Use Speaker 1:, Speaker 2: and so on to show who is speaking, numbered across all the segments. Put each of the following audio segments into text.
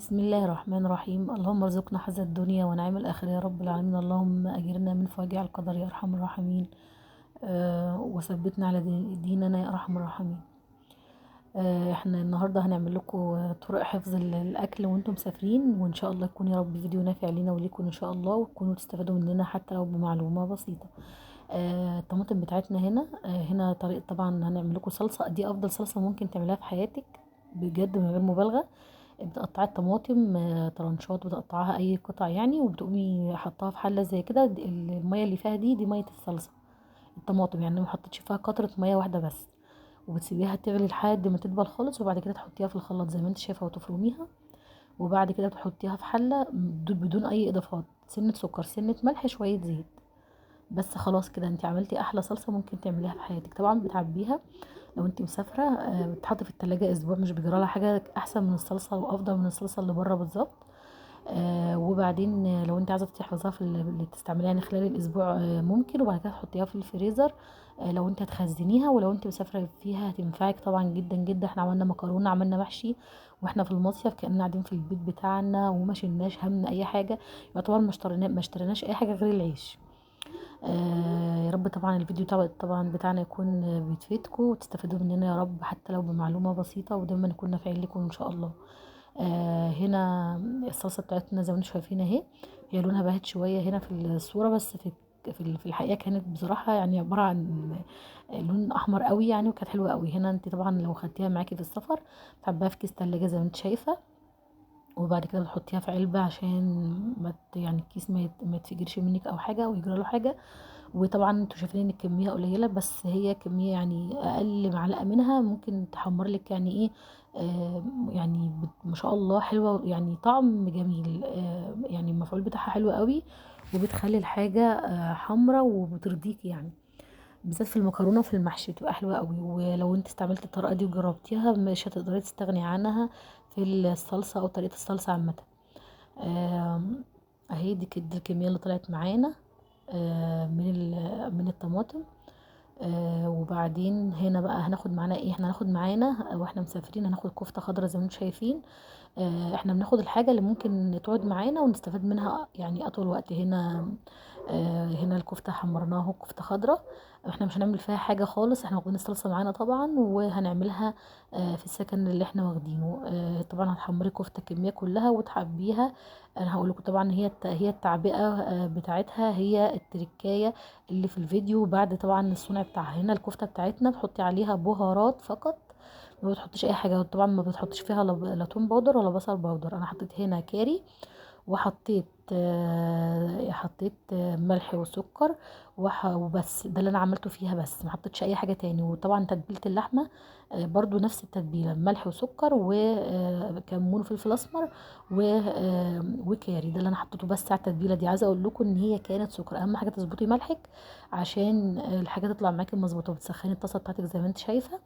Speaker 1: بسم الله الرحمن الرحيم. اللهم ارزقنا حظ الدنيا ونعيم الآخرة يا رب العالمين. اللهم أجرنا من فواجع القدر يا أرحم الراحمين. وثبتنا على ديننا يا أرحم الراحمين. احنا النهاردة هنعمل لكم طرق حفظ الأكل وانتم مسافرين، وإن شاء الله يكون يا رب فيديو نافع لينا وليكم إن شاء الله، وتكونوا تستفادوا مننا حتى لو بمعلومة بسيطة. الطماطم بتاعتنا هنا طريقة. طبعا هنعمل لكم صلصة، دي أفضل صلصة ممكن تعملها في حياتك بجد من غير مبالغة. بتقطعي الطماطم طرنشات، بتقطعها اي قطع يعني، وبتقومي حطها في حله زي كده. الميه اللي فيها دي ميه الصلصه الطماطم، يعني ما حطيتش فيها قطره ميه واحده بس. وبتسيبيها تغلي لحد ما تدبل خالص، وبعد كده تحطيها في الخلاط زي ما انت شايفه وتفرميها. وبعد كده تحطيها في حله بدون اي اضافات، سنه سكر سنه ملح شويه زيت بس. خلاص كده انت عملتي احلى صلصه ممكن تعمليها في حياتك. طبعا بتعبيها لو انت مسافره، بتحط في التلاجة اسبوع، مش بيجرالها حاجه، احسن من الصلصه وافضل من الصلصه اللي بره بالظبط. وبعدين لو انت عايزه تحفظيها في اللي تستعمليها يعني خلال الاسبوع، ممكن. وبعد كده تحطيها في الفريزر لو انت هتخزنيها، ولو انت مسافره فيها هتنفعك طبعا جدا جدا. احنا عملنا مكرونه، عملنا محشي واحنا في المصيف، كأننا قاعدين في البيت بتاعنا وما شلناش هم اي حاجه. يعتبر ما اشتريناش اي حاجه غير العيش. يا رب طبعا الفيديو طبعا بتاعنا يكون بيفيدكم وتستفادوا مننا يا رب، حتى لو بمعلومة بسيطة، ودايما نكون نافعين لكم ان شاء الله. هنا الصلصة بتاعتنا زي ما انتم شايفين اهي. هي لونها باهت شوية هنا في الصورة، بس في الحقيقة كانت بصراحة يعني عبارة عن لون احمر قوي يعني، وكانت حلوة قوي. هنا انت طبعا لو خدتيها معاكي في السفر تعبيها في كيس تلاجة زي ما انت شايفة، وبعد كده بتحطيها في علبة عشان يعني الكيس ما يتفجرش منك او حاجة او يجرى له حاجة. وطبعا انتوا شايفين ان الكميه قليله، بس هي كميه يعني اقل معلقه منها ممكن تحمر لك يعني ايه. يعني ما شاء الله حلوه، يعني طعم جميل، يعني المفعول بتاعها حلو قوي، وبتخلي الحاجه حمرا وبترضيك يعني. بالذات في المكرونه وفي المحشي بتبقى حلوه قوي. ولو انت استعملت الطريقه دي وجربتيها مش هتقدري تستغني عنها في الصلصه او طريقه الصلصه عامه. آم، اهي دي كده الكميه اللي طلعت معانا من الطماطم. وبعدين هنا بقى هناخد معانا ايه. احنا هناخد معانا واحنا مسافرين هناخد كفتة خضرا زي ما انتم شايفين. احنا بناخد الحاجة اللي ممكن تقعد معانا ونستفاد منها يعني اطول وقت. هنا الكفتة حمرناها كفتة خضرا. احنا مش هنعمل فيها حاجة خالص، احنا واخدين الصلصة معانا طبعا، وهنعملها في السكن اللي احنا واخدينه. طبعا هتحمري كفتة الكمية كلها وتحبيها. انا هقول لكم طبعا هي التعبئة بتاعتها هي التركاية اللي في الفيديو. بعد طبعا الصنع بتاعها، هنا الكفتة بتاعتنا بتحطي عليها بهارات فقط، ما بتحطيش اي حاجة. طبعا ما بتحطيش فيها لا توم باودر ولا بصل باودر. انا حطيت هنا كاري، وحطيت ملح وسكر وبس. ده اللي انا عملته فيها، بس ما حطيتش اي حاجه تاني. وطبعا تتبيله اللحمه برضو نفس التتبيله، ملح وسكر وكمون وفلفل اسمر وكاري. ده اللي انا حطيته بس على التتبيله دي. عايزه اقول لكم ان هي كانت سكر. اهم حاجه تظبطي ملحك عشان الحاجه تطلع معاكي مظبوطه. بتسخني الطاسه بتاعتك زي ما انت شايفه،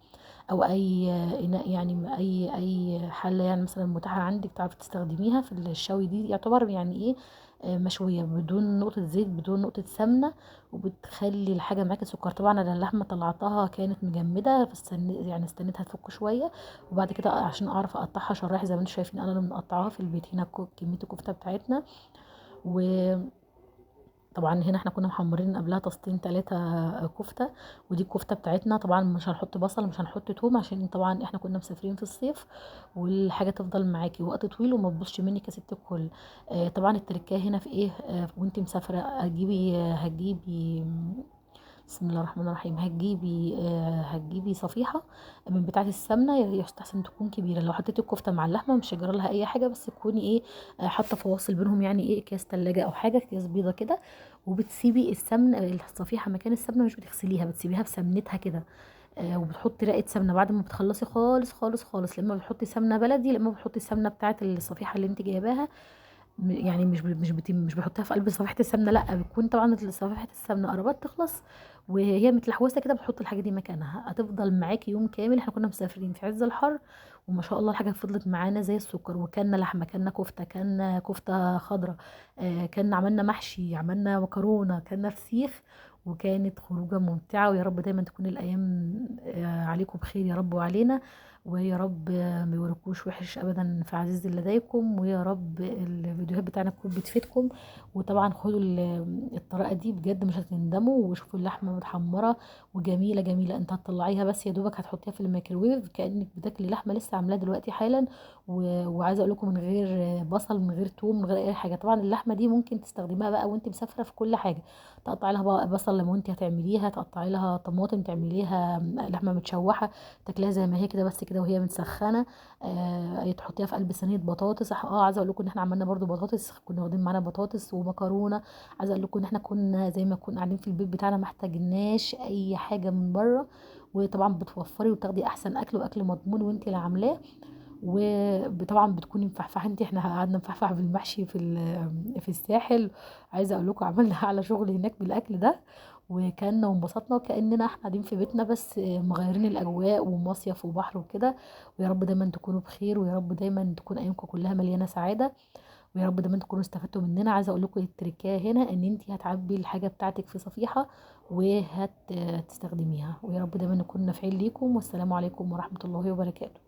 Speaker 1: او اي اناء يعني، اي حله يعني مثلا متاحه عندك تعرفي تستخدميها في الشوي. دي يعتبر يعني ايه، مشويه بدون نقطه زيت بدون نقطه سمنه، وبتخلي الحاجه معاكي سكر. طبعا انا اللحمه طلعتها كانت مجمده، يعني استنيتها تفك شويه، وبعد كده عشان اعرف اقطعها شرايح زي ما انتم شايفين انا اللي مقطعاها في البيت. هنا كميه الكفته بتاعتنا. و طبعا هنا احنا كنا محمرين قبلها طاستين 3 كفته. ودي الكفته بتاعتنا. طبعا مش هنحط بصل مش هنحط توم، عشان طبعا احنا كنا مسافرين في الصيف، والحاجه تفضل معاكي وقت طويل وما تبوظش منك يا ست الكل. طبعا التركية هنا في ايه. وانتي مسافره هتجيبي بسم الله الرحمن الرحيم. هتجيبي صفيحه من بتاعه السمنه، يستحسن تكون كبيره. لو حطيتي الكفته مع اللحمه مش هيجرى لها اي حاجه، بس تكوني ايه، حاطه فواصل بينهم يعني ايه، اكياس تلاجة او حاجه، اكياس بيضه كده. وبتسيبي الصفيحه مكان السمنه، مش بتغسليها، بتسيبيها بسمنتها كده. وبتحطي رقه سمنه بعد ما بتخلصي خالص خالص خالص. لما بتحطي سمنه بلدي، لما بتحطي السمنه بتاعه الصفيحه اللي انت جايباها. يعني مش بحطها في قلب صفيحه السمنه، لا، بتكون طبعا صفيحه السمنه قربت تخلص وهي متلحوسه كده، بتحط الحاجه دي مكانها. هتفضل معاكي يوم كامل. احنا كنا مسافرين في عز الحر، وما شاء الله الحاجه فضلت معانا زي السكر. وكلنا لحمه، كلنا كفته خضراء، كنا عملنا محشي، عملنا مكرونه، كلنا فسيخ. وكانت خروجه ممتعه. ويا رب دايما تكون الايام عليكم بخير يا رب وعلينا. ويا رب ما يوريكوش وحش ابدا في عزيز لديكم، ويا رب الفيديوهات بتاعنا تكون بتفيدكم. وطبعا خدوا الطريقه دي بجد مش هتندموا، وشوفوا اللحمه متحمره وجميله جميله. انت هتطلعيها بس يا دوبك هتحطيها في الميكروويف كانك بتاكلي لحمه لسه عاملاها دلوقتي حالا. وعايزه اقول لكم من غير بصل، من غير توم، من غير اي حاجه. طبعا اللحمه دي ممكن تستخدميها بقى وانت مسافره في كل حاجه. تقطعي لها بقى بصل لما انت هتعمليها، تقطعي لها طماطم، تعمليها لحمه متشوحه، تاكليها زي ما هي كده بس كده وهي متسخنه. تحطيها في قلب صينيه بطاطس. عايزه اقول لكم ان احنا عملنا برضو بطاطس، كنا واخدين معانا بطاطس ومكرونه. عايزه اقول لكم ان احنا كنا زي ما كنا قاعدين في البيت بتاعنا، ما احتاجناش اي حاجه من بره. وطبعا بتوفري وتاخدي احسن اكل، واكل مضمون وانت اللي عاملاه. وطبعا بتكوني مفحفحه. احنا قعدنا نفحفح بالمحشي في الساحل. عايزه اقول لكم عملنا على شغل هناك بالاكل ده، وكلنا وانبسطنا وكاننا احنا قاعدين في بيتنا، بس مغيرين الاجواء ومصيف وبحر وكده. ويا رب دايما تكونوا بخير، ويا رب دايما تكون ايامكم كلها مليانه سعاده، ويا رب دايما تكونوا استفدتوا مننا. عايزه اقول لكم التركية هنا ان انت هتعبي الحاجه بتاعتك في صفيحه وهتستخدميها. ويا رب دايما نكون نافعين ليكم. والسلام عليكم ورحمه الله وبركاته.